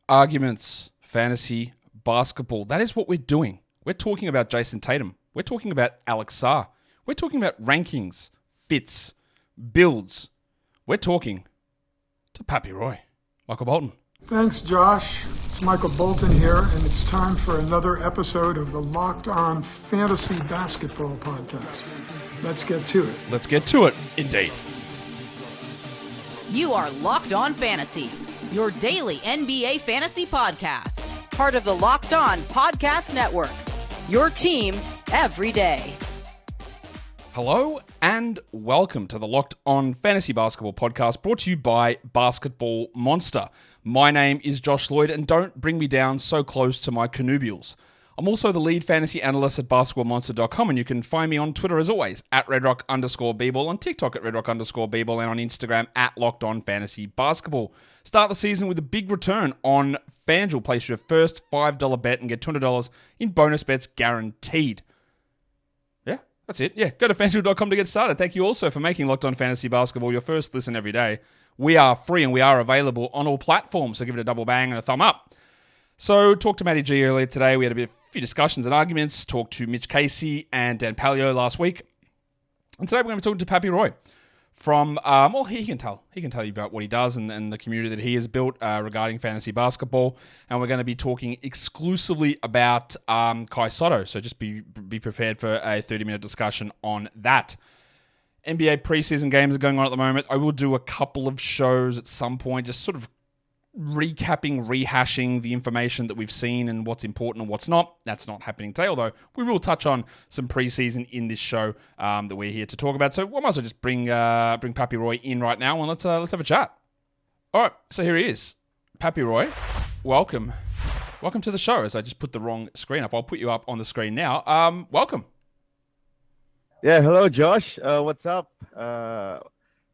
Arguments, fantasy, basketball. That is what we're doing. We're talking about Jayson Tatum. We're talking about Alex Sarr. We're talking about rankings, fits, builds. We're talking to Papi Roi. Michael Bolton. Thanks, Josh. It's Michael Bolton here, and it's time for another episode of the Locked On Fantasy Basketball Podcast. Let's get to it. Let's get to it, indeed. You are Locked On Fantasy, your daily NBA fantasy podcast. Part of the Locked On Podcast Network, your team every day. Hello and welcome to the Locked On Fantasy Basketball Podcast, brought to you by Basketball Monster. My name is Josh Lloyd, and don't bring me down so close to my connubials. I'm also the lead fantasy analyst at basketballmonster.com, and you can find me on Twitter as always at redrock_bball, on TikTok at redrock_bball, and on Instagram at LockedOnFantasyBasketball. Start the season with a big return on FanDuel. Place your first $5 bet and get $200 in bonus bets guaranteed. Yeah, that's it. Yeah, go to FanDuel.com to get started. Thank you also for making Locked On Fantasy Basketball your first listen every day. We are free and we are available on all platforms, so give it a double bang and a thumb up. So, talked to Matty G earlier today. We had a few discussions and arguments. Talked to Mitch Casey and Dan Palio last week. And today we're going to be talking to Papi Roi from, he can tell you about what he does and the community that he has built regarding fantasy basketball. And we're going to be talking exclusively about Kai Sotto. So just be prepared for a 30-minute discussion on that. NBA preseason games are going on at the moment. I will do a couple of shows at some point, just sort of rehashing the information that we've seen and what's important and what's not. That's not happening today, although we will touch on some preseason in this show that we're here to talk about. So I might as well just bring Papi Roi in right now and let's have a chat. All right, so here he is. Papi Roi, welcome to the show. As I just put the wrong screen up, I'll put you up on the screen now. Welcome. Yeah, hello, Josh. What's up?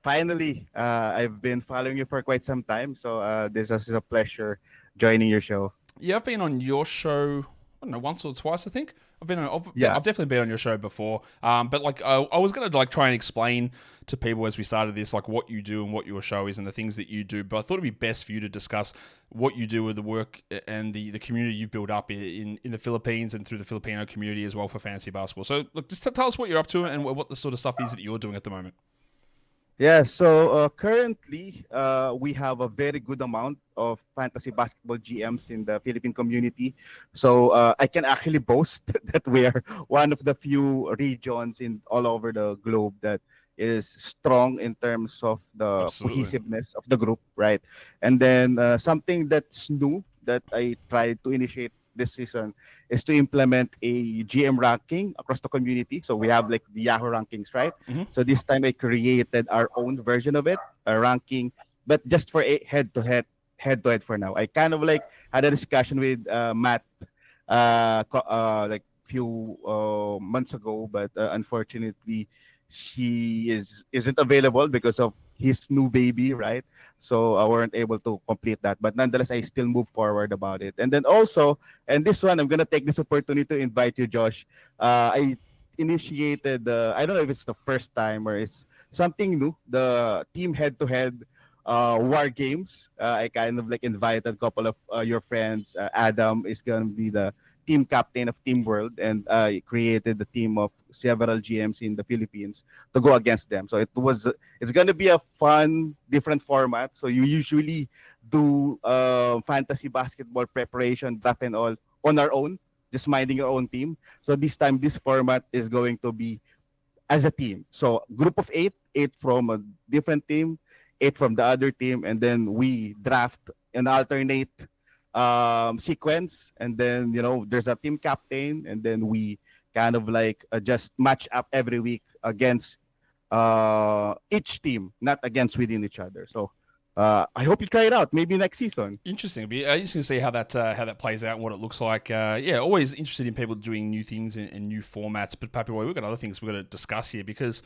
Finally, I've been following you for quite some time, so this is a pleasure joining your show. Yeah, I've been on your show, I don't know, once or twice, I think. I've definitely been on your show before. But like, I was going to try and explain to people as we started this, like what you do and what your show is and the things that you do. But I thought it'd be best for you to discuss what you do with the work and the community you've built up in the Philippines and through the Filipino community as well for fantasy basketball. So look, just tell us what you're up to and what the sort of stuff is that you're doing at the moment. Yeah, so currently we have a very good amount of fantasy basketball GMs in the Philippine community. So I can actually boast that we are one of the few regions in all over the globe that is strong in terms of the cohesiveness of the group, right? And then something that's new that I tried to initiate this season is to implement a GM ranking across the community. So we have like the Yahoo rankings, right? Mm-hmm. So this time I created our own version of it, a ranking, but just for a head-to-head for now. I kind of like had a discussion with Matt like few months ago, but unfortunately she isn't available because of his new baby, right? So I weren't able to complete that. But nonetheless, I still move forward about it. And then also, and this one, I'm going to take this opportunity to invite you, Josh. I initiated, I don't know if it's the first time or it's something new, the team head-to-head war games. I kind of like invited a couple of your friends. Adam is going to be the team captain of Team World, and I created the team of several GMs in the Philippines to go against them. So it's going to be a fun, different format. So you usually do fantasy basketball preparation, draft and all on our own, just minding your own team. So this time, this format is going to be as a team. So group of eight from a different team, 8 from the other team, and then we draft and alternate sequence, and then there's a team captain, and then we kind of like just match up every week against each team, not against within each other. So I hope you try it out maybe next season. Interesting. It'll be interesting to see how that plays out and what it looks like. Always interested in people doing new things and new formats. But Papi Roi, we've got other things we've got to discuss here because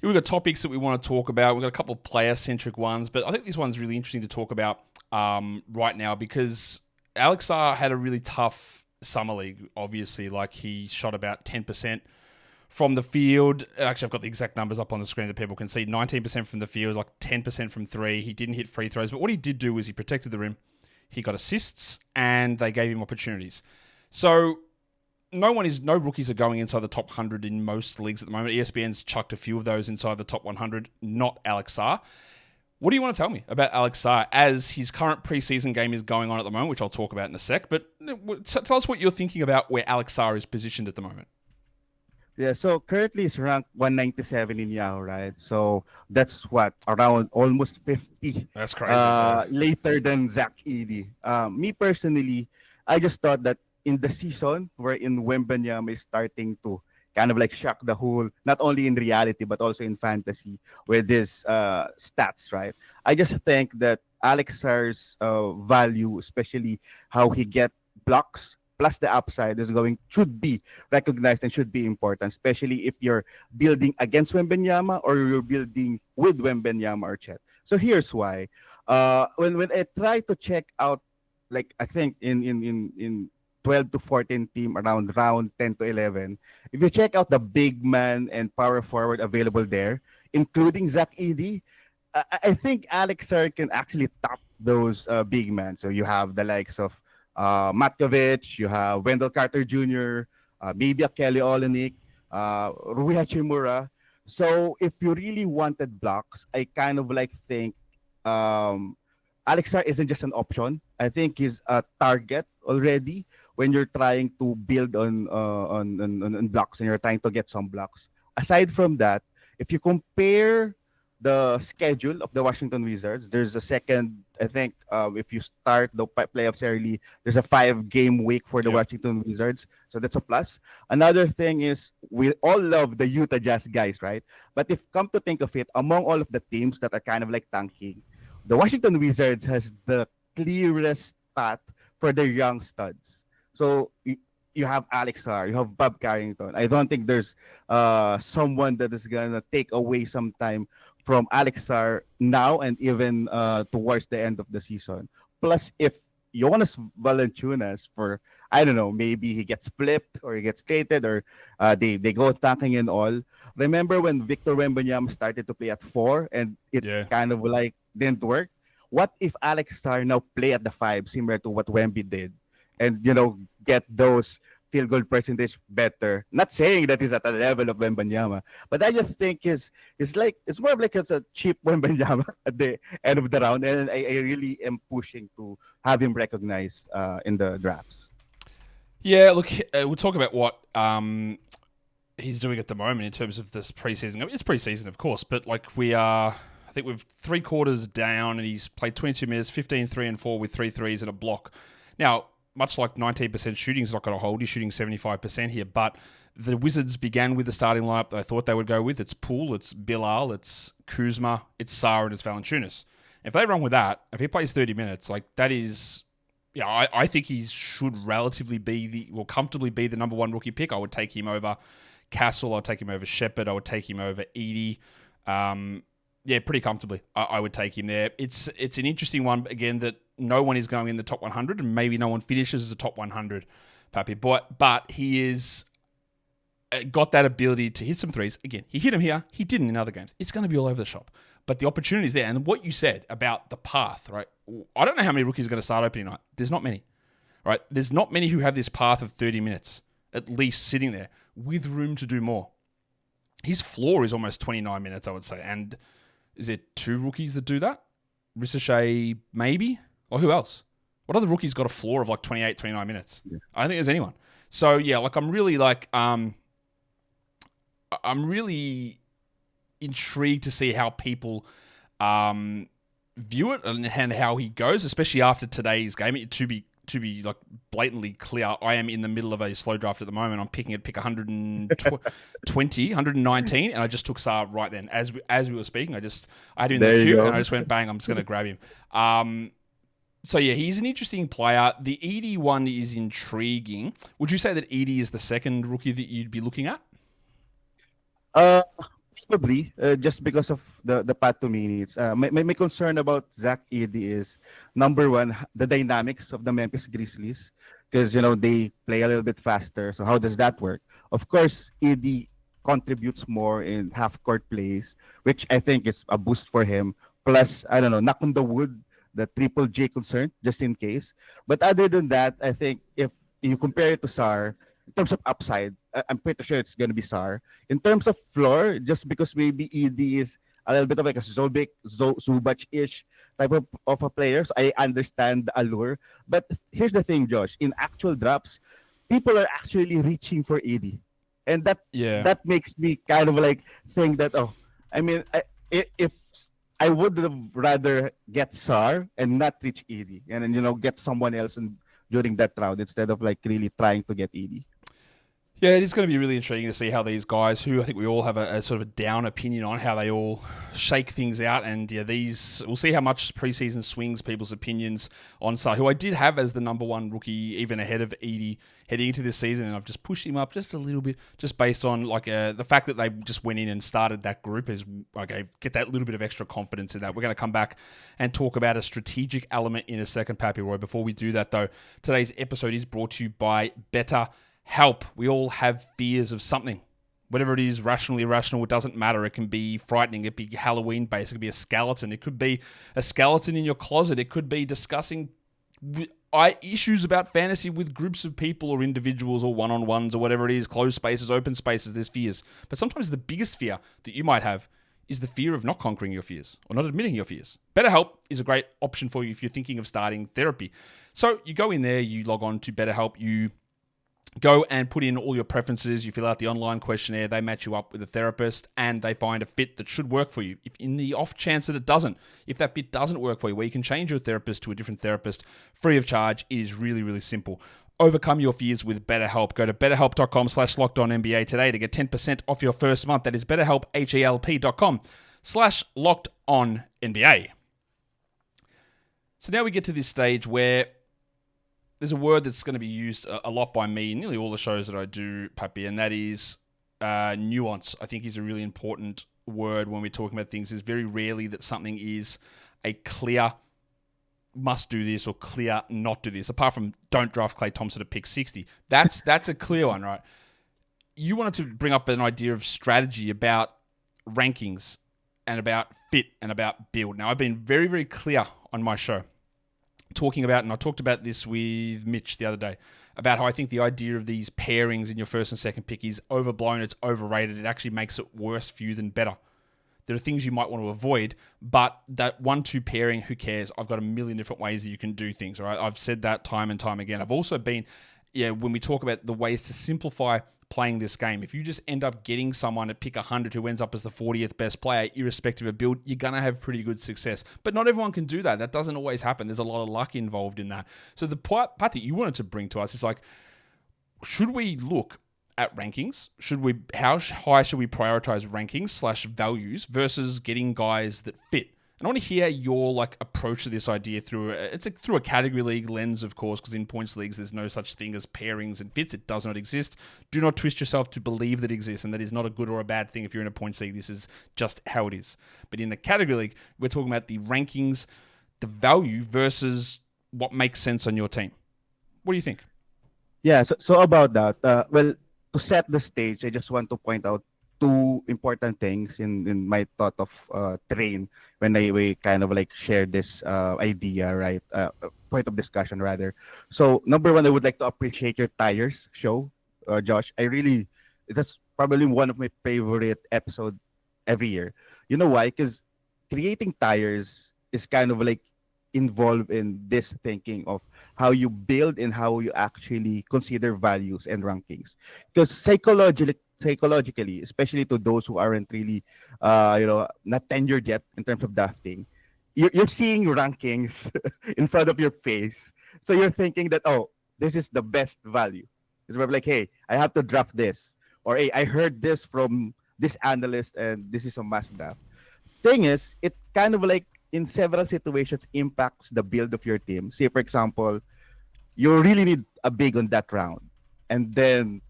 we've got topics that we want to talk about. We've got a couple of player-centric ones, but I think this one's really interesting to talk about right now because Alex Sarr had a really tough summer league, obviously. Like, he shot about 10% from the field. Actually, I've got the exact numbers up on the screen that people can see. 19% from the field, like 10% from three. He didn't hit free throws, but what he did do was he protected the rim. he got assists, and they gave him opportunities. So no rookies are going inside the top 100 in most leagues at the moment. ESPN's chucked a few of those inside the top 100, not Alex Sarr. What do you want to tell me about Alex Sarr as his current preseason game is going on at the moment, which I'll talk about in a sec, but tell us what you're thinking about where Alex Sarr is positioned at the moment. Yeah, so currently it's ranked 197 in Yahoo, right? So that's what, around almost 50. That's crazy. Later than Zach Edey. Me personally, I just thought that in the season wherein Wembanyama is starting to kind of like shock the whole, not only in reality, but also in fantasy with his stats, right? I just think that Alex Sarr's value, especially how he get blocks, plus the upside should be recognized and should be important, especially if you're building against Wembanyama or you're building with Wembanyama or Chet. So here's why. When I try to check out, like I think in 12 to 14 team around round 10 to 11, if you check out the big man and power forward available there, including Zach Edey, I think Alex Sarr can actually top those big men. So you have the likes of Matkovic, you have Wendell Carter Jr., maybe a Kelly Olynyk, Rui Hachimura. So if you really wanted blocks, I kind of like think Alex Sarr isn't just an option. I think he's a target already when you're trying to build on blocks and you're trying to get some blocks. Aside from that, if you compare the schedule of the Washington Wizards, there's a second, I think, if you start the playoffs early, there's a 5-game week for the Washington Wizards. So that's a plus. Another thing is we all love the Utah Jazz guys, right? But if come to think of it, among all of the teams that are kind of like tanking, the Washington Wizards has the clearest path for their young studs. So you have Alex Sarr, you have Bob Carrington. I don't think there's someone that is gonna take away some time from Alex Sarr now and even towards the end of the season. Plus, if Jonas Valanciunas, for I don't know, maybe he gets flipped or he gets traded or they go tanking and all. Remember when Victor Wembanyama started to play at 4 and it kind of like didn't work? What if Alex Sarr now play at the 5, similar to what Wemby did, and get those field goal percentage better? Not saying that he's at the level of Wembanyama, but I just think it's more of like it's a cheap Wembanyama at the end of the round, and I really am pushing to have him recognized in the drafts. Yeah, look, we'll talk about what he's doing at the moment in terms of this preseason. I mean, it's preseason, of course, but like I think we're 3 quarters down, and he's played 22 minutes, 15, 3 and 4 with 3 threes and a block. Now, much like 19% shooting is not going to hold. He's shooting 75% here, but the Wizards began with the starting lineup that I thought they would go with. It's Poole, it's Bilal, it's Kuzma, it's Sarr, and it's Valanciunas. If they run with that, if he plays 30 minutes, like that is, I think he should relatively comfortably be the number 1 rookie pick. I would take him over Castle. I would take him over Shepherd. I would take him over Edey. Pretty comfortably. I would take him there. It's an interesting one, again, that no one is going in the top 100, and maybe no one finishes as a top 100, Papi. But he is got that ability to hit some threes. Again, he hit them here. He didn't in other games. It's going to be all over the shop. But the opportunity is there. And what you said about the path, right? I don't know how many rookies are going to start opening night. There's not many, right? There's not many who have this path of 30 minutes, at least sitting there, with room to do more. His floor is almost 29 minutes, I would say. And is there 2 rookies that do that? Ricochet, maybe? Or who else? What other rookie's got a floor of like 28, 29 minutes? Yeah. I don't think there's anyone. So, yeah, like I'm really intrigued to see how people view it and how he goes, especially after today's game. To be like blatantly clear, I am in the middle of a slow draft at the moment. I'm picking at pick 120, 119, and I just took Sarr right then. As we were speaking, I had him in the queue, and I just went, bang, I'm just going to grab him. So yeah, he's an interesting player. The Edey one is intriguing. Would you say that Edey is the second rookie that you'd be looking at? Probably, just because of the path to minutes. My concern about Zach Edey is, number 1, the dynamics of the Memphis Grizzlies, because they play a little bit faster. So how does that work? Of course, Edey contributes more in half-court plays, which I think is a boost for him. Plus, I don't know, knock on the wood, the triple J concern, just in case. But other than that, I think if you compare it to Sarr, in terms of upside, I'm pretty sure it's going to be Sarr. In terms of floor, just because maybe ED is a little bit of like a Zubac-ish type of a player, so I understand the allure. But here's the thing, Josh. In actual drafts, people are actually reaching for ED. And that makes me kind of like think that, I mean, if I would have rather get Sarr and not reach ED, and then get someone else during that round instead of like really trying to get ED. Yeah, it is going to be really intriguing to see how these guys, who I think we all have a sort of a down opinion on, how they all shake things out. And yeah, we'll see how much preseason swings people's opinions on Sarr, who I did have as the number one rookie, even ahead of Edie heading into this season. And I've just pushed him up just a little bit, just based on like the fact that they just went in and started that group is, okay, get that little bit of extra confidence in that. We're going to come back and talk about a strategic element in a second, Papi Roi. Before we do that though, today's episode is brought to you by BetterHelp. We all have fears of something. Whatever it is, rational, irrational, it doesn't matter. It can be frightening. It could be Halloween-based. It could be a skeleton. It could be a skeleton in your closet. It could be discussing issues about fantasy with groups of people or individuals or one-on-ones or whatever it is, closed spaces, open spaces. There's fears. But sometimes the biggest fear that you might have is the fear of not conquering your fears or not admitting your fears. BetterHelp is a great option for you if you're thinking of starting therapy. So you go in there, you log on to BetterHelp, you go and put in all your preferences. You fill out the online questionnaire. They match you up with a therapist and they find a fit that should work for you. If in the off chance that it doesn't, if that fit doesn't work for you, where you can change your therapist to a different therapist free of charge, it is really, really simple. Overcome your fears with BetterHelp. Go to betterhelp.com/lockedonnba today to get 10% off your first month. That is BetterHelp, HELP.com/lockedonnba. So now we get to this stage where there's a word that's going to be used a lot by me in nearly all the shows that I do, Papi, and that is nuance. I think is a really important word when we're talking about things. It's very rarely that something is a clear must do this or clear not do this, apart from don't draft Klay Thompson at pick 60. That's a clear one, right? You wanted to bring up an idea of strategy about rankings and about fit and about build. Now, I've been very, very clear on my show talking about, and I talked about this with Mitch the other day, about how I think the idea of these pairings in your first and second pick is overblown, it's overrated, it actually makes it worse for you than better. There are things you might want to avoid, but that 1-2 pairing, who cares? I've got a million different ways that you can do things, all right? I've said that time and time again. I've also been, when we talk about the ways to simplify playing this game, if you just end up getting someone at pick 100 who ends up as the 40th best player, irrespective of build, you're going to have pretty good success. But not everyone can do that. That doesn't always happen. There's a lot of luck involved in that. So the part that you wanted to bring to us is like, should we look at rankings? How high should we prioritize rankings / values versus getting guys that fit? And I want to hear your approach to this idea through a category league lens, of course, because in points leagues there's no such thing as pairings and fits. It does not exist. Do not twist yourself to believe that it exists, and that is not a good or a bad thing if you're in a points league. This is just how it is. But in the category league, we're talking about the rankings, the value versus what makes sense on your team. What do you think? Yeah, so about that, well, to set the stage, I just want to point out two important things in my thought of train when we kind of share this idea, right? Point of discussion rather. So number one, I would like to appreciate your tires show, Josh. That's probably one of my favorite episodes every year. You know why? Because creating tires is kind of involved in this thinking of how you build and how you actually consider values and rankings. Because psychologically, especially to those who aren't really, not tenured yet in terms of drafting, you're seeing rankings in front of your face. So you're thinking that, this is the best value. It's probably hey, I have to draft this. Or, hey, I heard this from this analyst and this is a must draft. Thing is, it kind of in several situations impacts the build of your team. Say, for example, you really need a big on that round. And then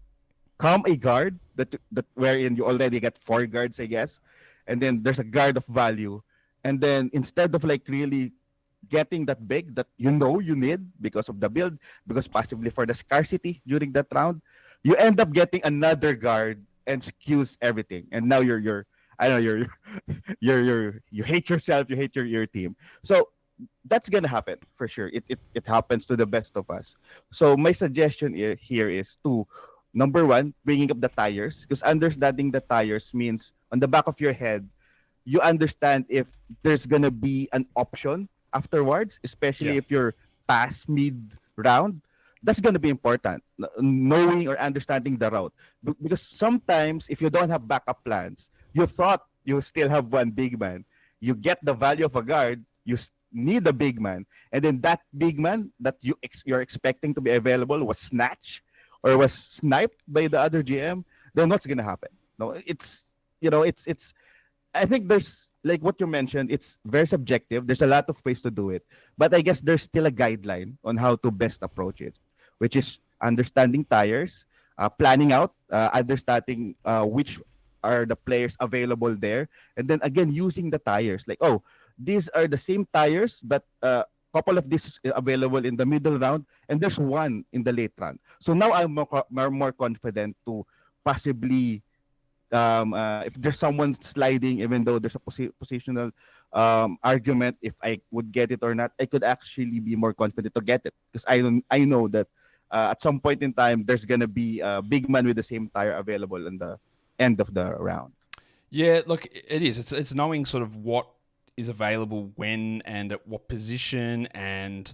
come a guard that wherein you already get 4 guards, I guess. And then there's a guard of value. And then instead of really getting that big that you need because of the build, because possibly for the scarcity during that round, you end up getting another guard and skews everything. And now you hate yourself, you hate your team. So that's gonna happen for sure. It happens to the best of us. So my suggestion here is to, number one, bringing up the tires, because understanding the tires means on the back of your head, you understand if there's gonna be an option afterwards, especially if you're past mid round. That's gonna be important, knowing or understanding the route. Because sometimes if you don't have backup plans, you thought you still have one big man. You get the value of a guard. You need a big man, and then that big man that you're expecting to be available was snatched or was sniped by the other GM. Then what's gonna happen? No, it's I think there's, like what you mentioned, it's very subjective. There's a lot of ways to do it, but I guess there's still a guideline on how to best approach it, which is understanding tires, planning out, understanding which are the players available there, and then again using the tires. Like, oh, these are the same tires, but couple of this is available in the middle round, and there's one in the late round. So now I'm more confident to possibly, if there's someone sliding, even though there's a positional argument if I would get it or not, I could actually be more confident to get it, because I know that at some point in time there's gonna be a big man with the same tire available in the end of the round. Yeah, look, it is. It's knowing sort of what is available when and at what position, and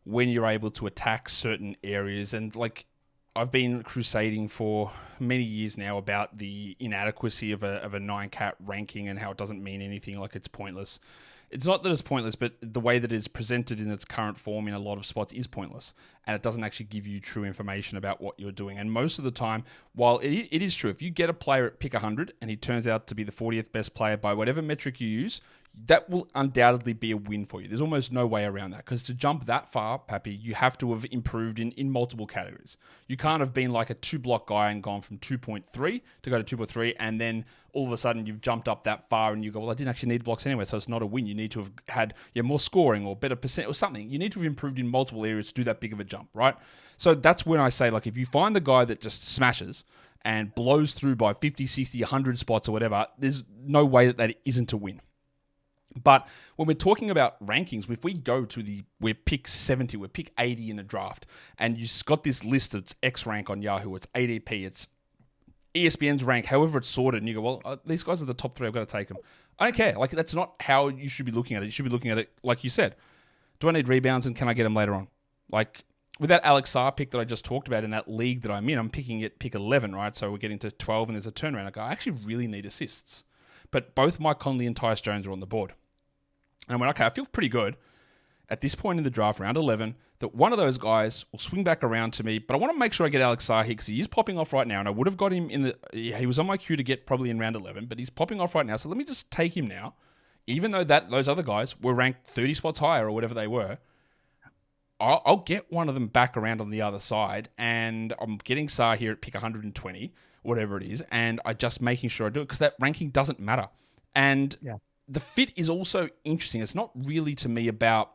when you're able to attack certain areas. And like, I've been crusading for many years now about the inadequacy of a 9-cat ranking and how it doesn't mean anything, like it's pointless. It's not that it's pointless, but the way that it's presented in its current form in a lot of spots is pointless, and it doesn't actually give you true information about what you're doing. And most of the time, while it is true, if you get a player at pick 100 and he turns out to be the 40th best player by whatever metric you use, that will undoubtedly be a win for you. There's almost no way around that, because to jump that far, Papi, you have to have improved in multiple categories. You can't have been like a 2-block guy and gone from 2.3 to go to 2.3, and then all of a sudden you've jumped up that far and you go, well, I didn't actually need blocks anyway, so it's not a win. You need to have had more scoring or better percent or something. You need to have improved in multiple areas to do that big of a jump, right? So that's when I say, like, if you find the guy that just smashes and blows through by 50, 60, 100 spots or whatever, there's no way that isn't a win. But when we're talking about rankings, if we go to we're pick 70, we're pick 80 in a draft, and you've got this list, it's X rank on Yahoo, it's ADP, it's ESPN's rank, however it's sorted, and you go, well, these guys are the top 3, I've got to take them. I don't care. Like, that's not how you should be looking at it. You should be looking at it, like you said, do I need rebounds, and can I get them later on? Like, with that Alex Sarr pick that I just talked about in that league that I'm in, I'm picking at pick 11, right? So we're getting to 12, and there's a turnaround. I go, I actually really need assists. But both Mike Conley and Tyus Jones are on the board. And I went, okay, I feel pretty good at this point in the draft, round 11, that one of those guys will swing back around to me. But I want to make sure I get Alex Sarr here, because he is popping off right now. And I would have got him he was on my queue to get probably in round 11, but he's popping off right now. So let me just take him now. Even though those other guys were ranked 30 spots higher or whatever they were, I'll get one of them back around on the other side. And I'm getting Sarr here at pick 120, whatever it is. And I'm just making sure I do it, because that ranking doesn't matter. And the fit is also interesting. It's not really, to me, about,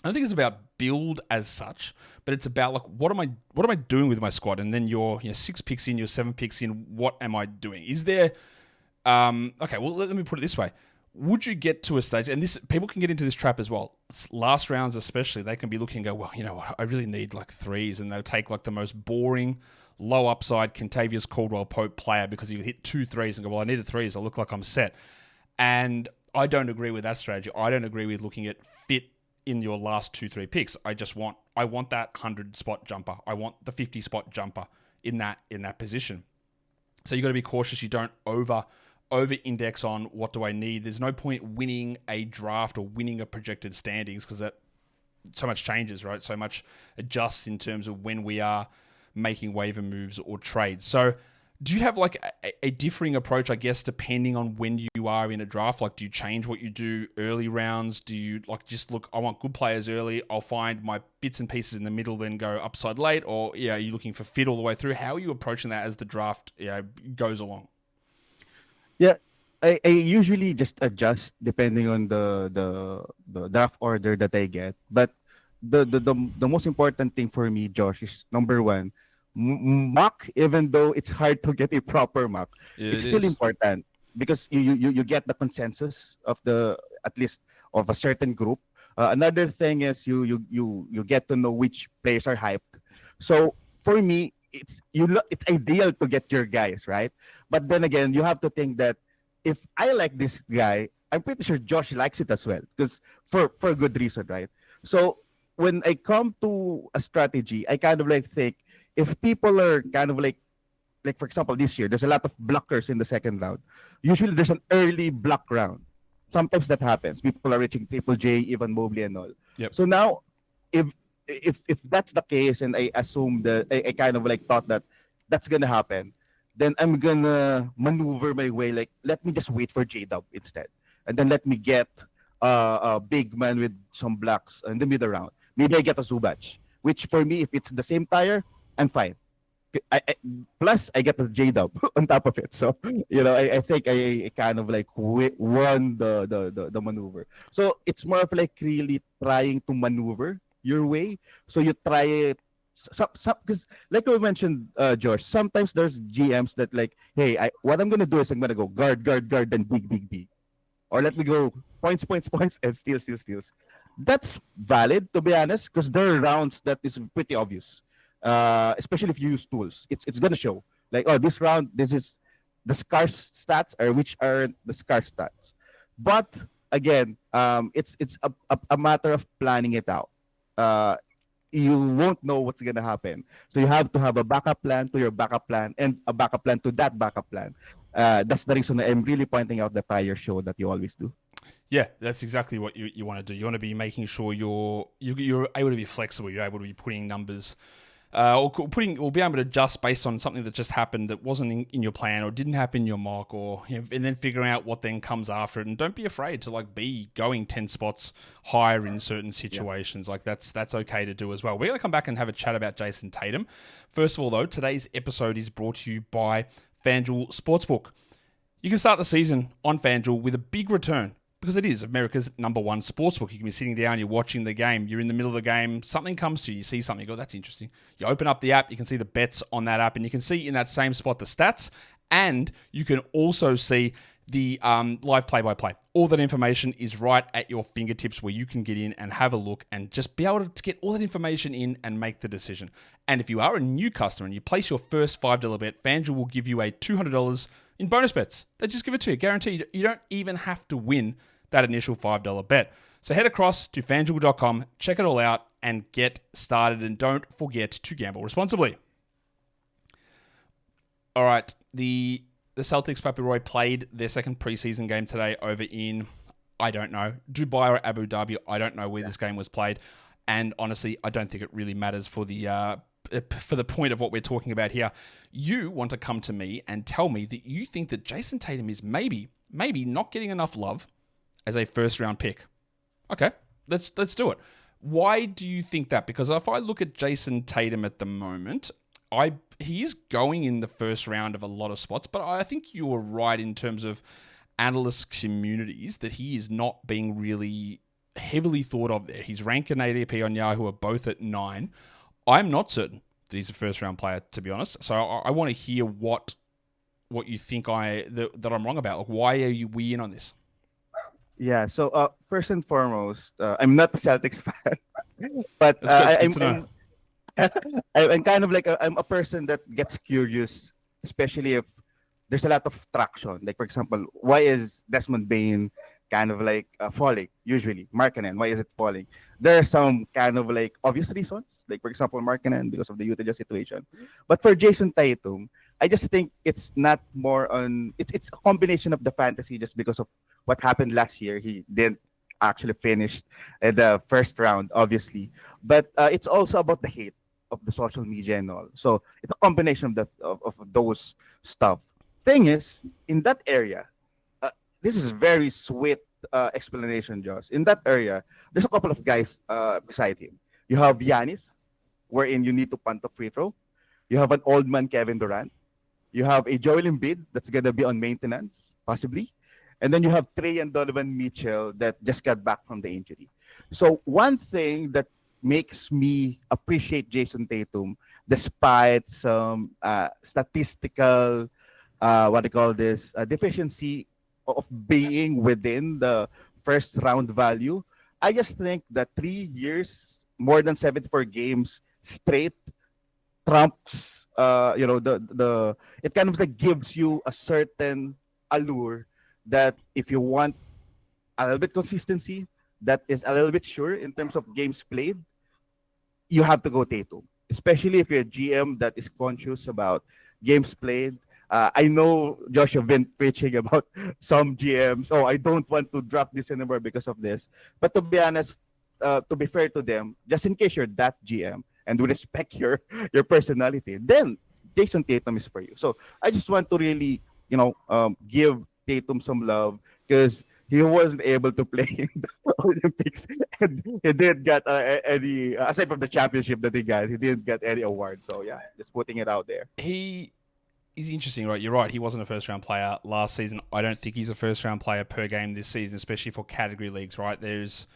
I don't think it's about build as such, but it's about, like, what am I doing with my squad? And then you're 6 picks in, you're 7 picks in, what am I doing? Is there okay, well, let me put it this way. Would you get to a stage, and this, people can get into this trap as well, last rounds especially, they can be looking and go, well, you know what, I really need like 3s, and they'll take like the most boring, low upside Kentavious Caldwell-Pope player because he hit 2 threes and go, well, I needed 3s, I look like I'm set. And I don't agree with that strategy. I don't agree with looking at fit in your last 2-3 picks. I want that 100-spot jumper. I want the 50-spot jumper in that position. So you got to be cautious. You don't over-index on what do I need. There's no point winning a draft or winning a projected standings, because that so much changes, right? So much adjusts in terms of when we are making waiver moves or trades. So do you have like a differing approach, I guess, depending on when you are in a draft? Like, do you change what you do early rounds? Do you like just look, I want good players early, I'll find my bits and pieces in the middle, then go upside late? Or are you looking for fit all the way through? How are you approaching that as the draft goes along? Yeah, I usually just adjust depending on the draft order that I get. But the most important thing for me, Josh, is number one, mock. Even though it's hard to get a proper mock, it's still important, because you get the consensus of at least of a certain group. Another thing is you get to know which players are hyped. So for me, it's ideal to get your guys right. But then again, you have to think that if I like this guy, I'm pretty sure Josh likes it as well because for a good reason, right? So when I come to a strategy, I kind of like think if people are kind of like for example this year there's a lot of blockers in the second round. Usually there's an early block round. Sometimes that happens. People are reaching Triple J, even Mobley and all. Yep. So now if if that's the case and I assume that I kind of like thought that that's gonna happen, then I'm gonna maneuver my way like let me just wait for J Dub instead. And then let me get a big man with some blocks in the middle round. Maybe I get a Zubac, which for me, if it's the same tire, I'm fine. Plus, I get the J Dub on top of it. So, I think I kind of like won the maneuver. So, it's more of like really trying to maneuver your way. So, you try it. Because, like we mentioned, Josh, sometimes there's GMs that like, hey, what I'm going to do is I'm going to go guard, then big. Or let me go points, and steals. That's valid, to be honest, because there are rounds that is pretty obvious. Especially if you use tools. It's gonna show. Like, oh, this round, this is the scarce stats, or which are the scarce stats. But again, it's a matter of planning it out. You won't know what's gonna happen. So you have to have a backup plan to your backup plan and a backup plan to that backup plan. That's the reason I'm really pointing out the tire show that you always do. Yeah, that's exactly what you want to do. You want to be making sure you're able to be flexible. You're able to be putting numbers, or be able to adjust based on something that just happened that wasn't in your plan or didn't happen in your mock, or and then figuring out what then comes after it. And don't be afraid to like be going 10 spots higher in certain situations. Yeah. Like that's okay to do as well. We're gonna come back and have a chat about Jayson Tatum. First of all, though, today's episode is brought to you by FanDuel Sportsbook. You can start the season on FanDuel with a big return, because it is America's #1 sportsbook. You can be sitting down, you're watching the game, you're in the middle of the game, something comes to you, you see something, you go, that's interesting. You open up the app, you can see the bets on that app, and you can see in that same spot the stats, and you can also see the live play-by-play. All that information is right at your fingertips, where you can get in and have a look and just be able to get all that information in and make the decision. And if you are a new customer and you place your first $5 bet, FanDuel will give you a $200 in bonus bets. They just give it to you, guaranteed. You don't even have to win that initial $5 bet. So head across to FanDuel.com, check it all out, and get started. And don't forget to gamble responsibly. All right, the Celtics, Papi Roi, played their second preseason game today over in, I don't know, Dubai or Abu Dhabi. I don't know where this game was played. And honestly, I don't think it really matters for the point of what we're talking about here. You want to come to me and tell me that you think that Jayson Tatum is maybe not getting enough love as a first-round pick. Okay, let's do it. Why do you think that? Because if I look at Jayson Tatum at the moment, he is going in the first round of a lot of spots, but I think you were right in terms of analyst communities that he is not being really heavily thought of there. He's ranked and ADP on Yahoo are both at 9. I'm not certain that he's a first-round player, to be honest. So I want to hear what you think that I'm wrong about. Like, why are we in on this? Yeah, so first and foremost, I'm not a Celtics fan, but I'm kind of like I'm a person that gets curious, especially if there's a lot of traction. Like, for example, why is Desmond Bain kind of like falling? Usually, Markkanen, why is it falling? There are some kind of like obvious reasons. Like, for example, Markkanen because of the Utah situation. But for Jayson Tatum, I just think it's not more on. It's a combination of the fantasy, just because of what happened last year. He didn't actually finish the first round, obviously, but it's also about the hate of the social media and all. So it's a combination of those stuff. Thing is, in that area, this is very sweet explanation, Josh. In that area, there's a couple of guys beside him. You have Giannis, wherein you need to punt a free throw. You have an old man, Kevin Durant. You have a Joel Embiid that's going to be on maintenance, possibly. And then you have Trey and Donovan Mitchell that just got back from the injury. So one thing that makes me appreciate Jayson Tatum, despite some statistical, deficiency of being within the first round value, I just think that 3 years, more than 74 games straight trumps the it kind of like gives you a certain allure that if you want a little bit consistency that is a little bit sure in terms of games played, you have to go Tatum, especially if you're a GM that is conscious about games played. I know, Josh, you've been preaching about some GMs. Oh, I don't want to draft this anymore because of this. But to be honest, to be fair to them, just in case you're that GM and we respect your personality, then Jayson Tatum is for you. So I just want to really, give Tatum some love because he wasn't able to play in the Olympics, and he didn't get any aside from the championship that he got. He didn't get any award. So yeah, just putting it out there. He is interesting, right? You're right. He wasn't a first-round player last season. I don't think he's a first-round player per game this season, especially for category leagues, right? There's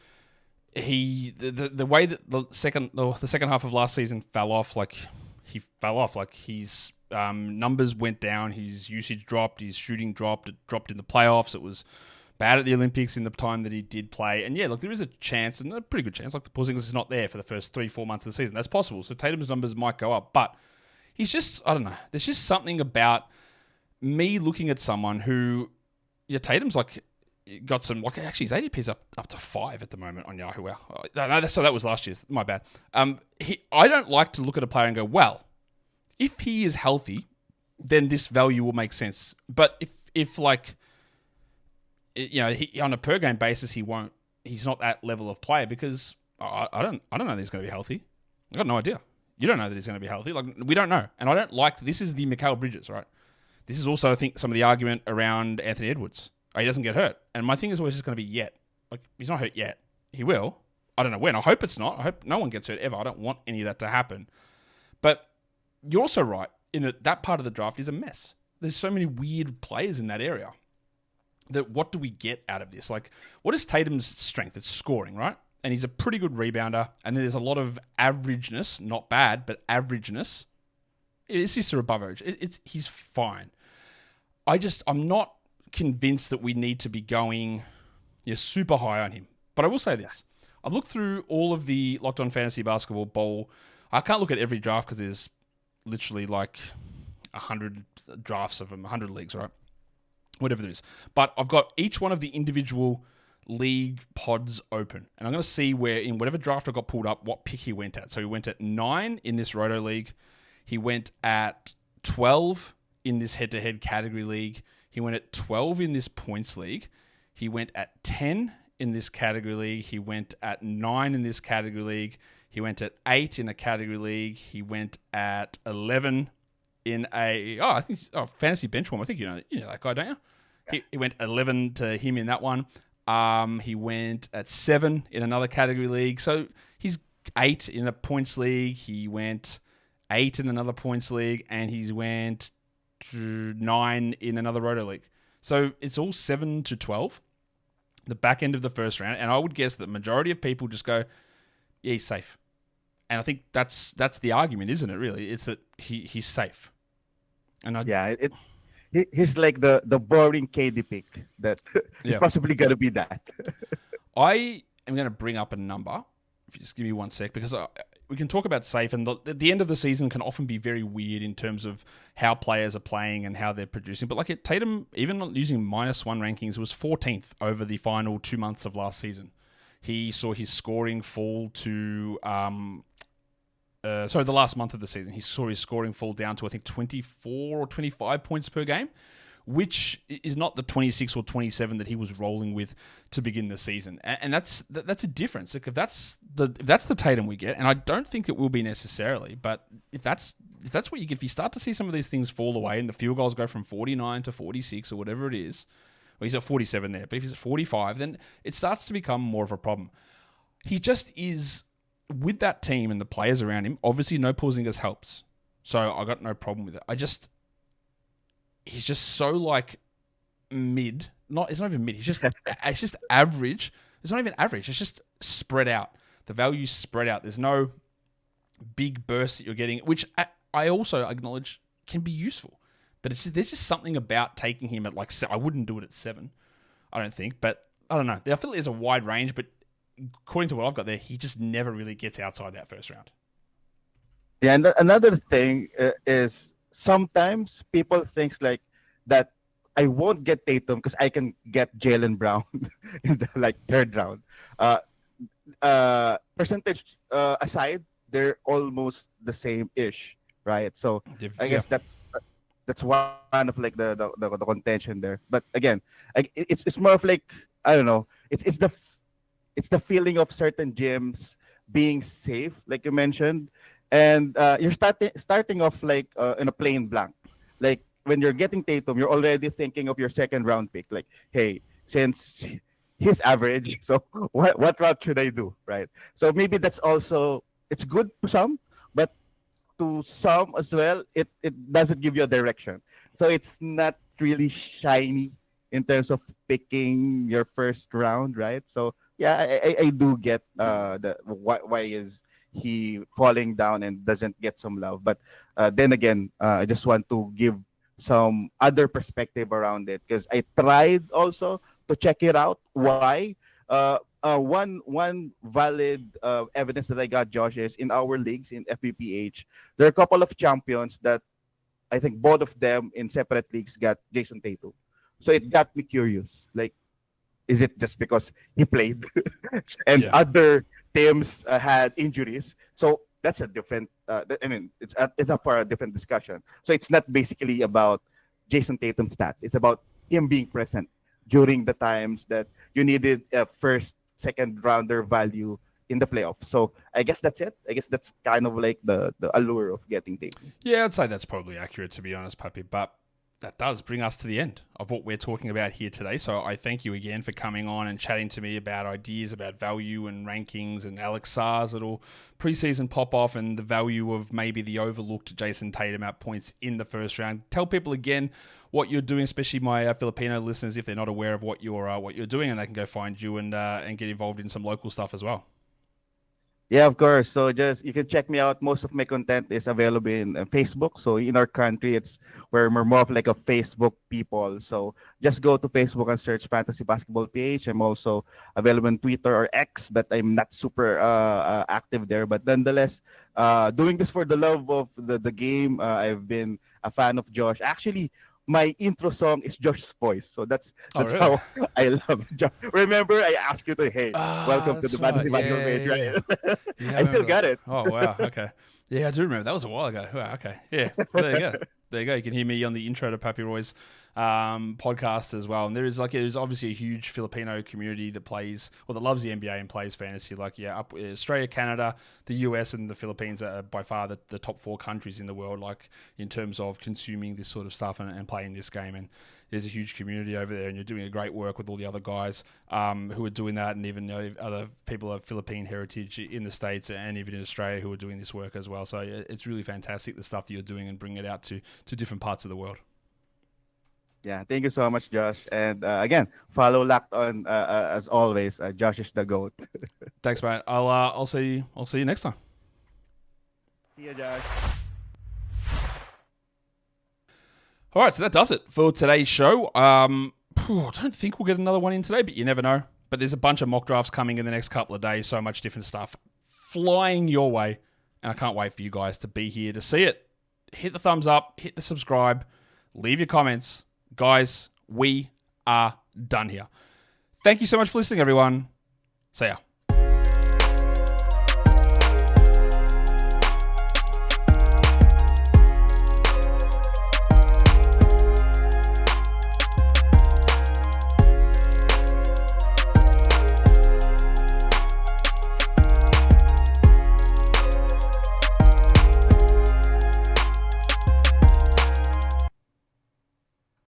the way that the second half of last season fell off, like his numbers went down, his usage dropped, his shooting dropped, it dropped in the playoffs. It was bad at the Olympics in the time that he did play. And yeah, look, there is a chance, and a pretty good chance, like the Porzingis is not there for the first 3-4 months of the season. That's possible. So Tatum's numbers might go up, but he's just, I don't know. There's just something about me looking at someone who, Tatum's like got some, like actually his ADP's up to 5 at the moment on Yahoo. Wow. No, so that was last year's. My bad. I don't like to look at a player and go, well, if he is healthy, then this value will make sense. But if like, he, on a per game basis, he's not that level of player because I don't know that he's going to be healthy. I got no idea. You don't know that he's going to be healthy. Like, we don't know. And I don't like, this is the Mikal Bridges, right? This is also, I think, some of the argument around Anthony Edwards. He doesn't get hurt. And my thing is always just going to be yet. Like, he's not hurt yet. He will. I don't know when. I hope it's not. I hope no one gets hurt ever. I don't want any of that to happen. But you're also right in that part of the draft is a mess. There's so many weird players in that area. That what do we get out of this? Like, what is Tatum's strength? It's scoring, right? And he's a pretty good rebounder. And then there's a lot of averageness, not bad, but averageness. Assists are above average. He's fine. I'm not convinced that we need to be going super high on him. But I will say this. I've looked through all of the Locked On Fantasy Basketball Bowl. I can't look at every draft because there's literally like 100 drafts of them, 100 leagues, right? Whatever there is. But I've got each one of the individual league pods open. And I'm going to see where, in whatever draft I got pulled up, what pick he went at. So he went at 9 in this Roto League. He went at 12 in this head-to-head category league. He went at 12 in this points league. He went at 10 in this category league. He went at 9 in this category league. He went at 8 in a category league. He went at 11 in fantasy benchwarm. I think you know that guy, don't you? Yeah. He went 11 to him in that one. He went at 7 in another category league. So he's 8 in a points league. He went 8 in another points league, and he's went 9 in another Roto League. So it's all 7 to 12, the back end of the first round. And I would guess that the majority of people just go, yeah, he's safe. And I think that's the argument, isn't it, really? It's that he's safe. And he's like the boring KD pick that is possibly going to be that. I am going to bring up a number, if you just give me 1 sec, because we can talk about safe, and the end of the season can often be very weird in terms of how players are playing and how they're producing. But like Tatum, even using -1 rankings, was 14th over the final 2 months of last season. He saw his scoring fall to... the last month of the season, he saw his scoring fall down to, I think, 24 or 25 points per game, which is not the 26 or 27 that he was rolling with to begin the season. And that's a difference. Like if that's the Tatum we get, and I don't think it will be necessarily, but if that's what you get, if you start to see some of these things fall away and the field goals go from 49 to 46 or whatever it is, well, he's at 47 there, but if he's at 45, then it starts to become more of a problem. He just is... With that team and the players around him, obviously no Porzingis helps. So I got no problem with it. He's just so like mid. It's not even mid. It's just average. It's not even average. It's just spread out. The value's spread out. There's no big burst that you're getting, which I also acknowledge can be useful. But there's just something about taking him at like, I wouldn't do it at 7, I don't think. But I don't know. I feel like there's a wide range, but according to what I've got there, he just never really gets outside that first round. Yeah, and another thing is sometimes people think like that I won't get Tatum because I can get Jaylen Brown in the like third round. Percentage aside, they're almost the same ish, right? So I guess that's one of like the contention there. But again, it's more of like, I don't know. It's the feeling of certain gyms being safe, like you mentioned, and you're starting off like in a plain blank. Like when you're getting Tatum, you're already thinking of your second round pick. Like, hey, since he's average, so what route should I do, right? So maybe that's also, it's good to some, but to some as well, it doesn't give you a direction. So it's not really shiny in terms of picking your first round, right? So yeah, I do get the why is he falling down and doesn't get some love. But then again, I just want to give some other perspective around it because I tried also to check it out. Why? One valid evidence that I got, Josh, is in our leagues in FBPH, there are a couple of champions that I think both of them in separate leagues got Jayson Tatum. So it got me curious. Like, is it just because he played and other teams had injuries? So that's a different. It's up for a different discussion. So it's not basically about Jayson Tatum's stats. It's about him being present during the times that you needed a first, second rounder value in the playoffs. So I guess that's it. I guess that's kind of like the allure of getting Tatum. Yeah, I'd say that's probably accurate, to be honest, Papi. But that does bring us to the end of what we're talking about here today. So I thank you again for coming on and chatting to me about ideas about value and rankings and Alex Sarr's little preseason pop-off and the value of maybe the overlooked Jayson Tatum at points in the first round. Tell people again what you're doing, especially my Filipino listeners, if they're not aware of what you're doing, and they can go find you and get involved in some local stuff as well. Yeah, of course. So just you can check me out. Most of my content is available in Facebook. So in our country, it's where we're more of like a Facebook people. So just go to Facebook and search Fantasy Basketball PH. I'm also available on Twitter or X, but I'm not super active there. But nonetheless, doing this for the love of the game. I've been a fan of Josh. Actually, my intro song is Josh's voice. So that's really? how I love Josh. Remember, I asked you to, hey, welcome to the Fantasy Basketball Page, right? Yeah, I still got it. Oh, wow. Okay. Yeah, I do remember. That was a while ago. Wow, okay. Yeah, well, there you go. There you go. You can hear me on the intro to Papi Roi's podcast as well. And there's obviously a huge Filipino community that plays, or that loves the NBA and plays fantasy. Like, Australia, Canada, the US, and the Philippines are by far the top 4 countries in the world, like in terms of consuming this sort of stuff and playing this game. And there's a huge community over there, and you're doing a great work with all the other guys who are doing that, and even other people of Philippine heritage in the States and even in Australia who are doing this work as well. So it's really fantastic, the stuff that you're doing, and bringing it out to different parts of the world. Yeah, thank you so much, Josh. And again, follow Locked On as always. Josh is the GOAT. Thanks, mate. I'll see you next time. See you, Josh. All right, so that does it for today's show. I don't think we'll get another one in today, but you never know. But there's a bunch of mock drafts coming in the next couple of days. So much different stuff flying your way. And I can't wait for you guys to be here to see it. Hit the thumbs up, hit the subscribe, leave your comments. Guys, we are done here. Thank you so much for listening, everyone. See ya.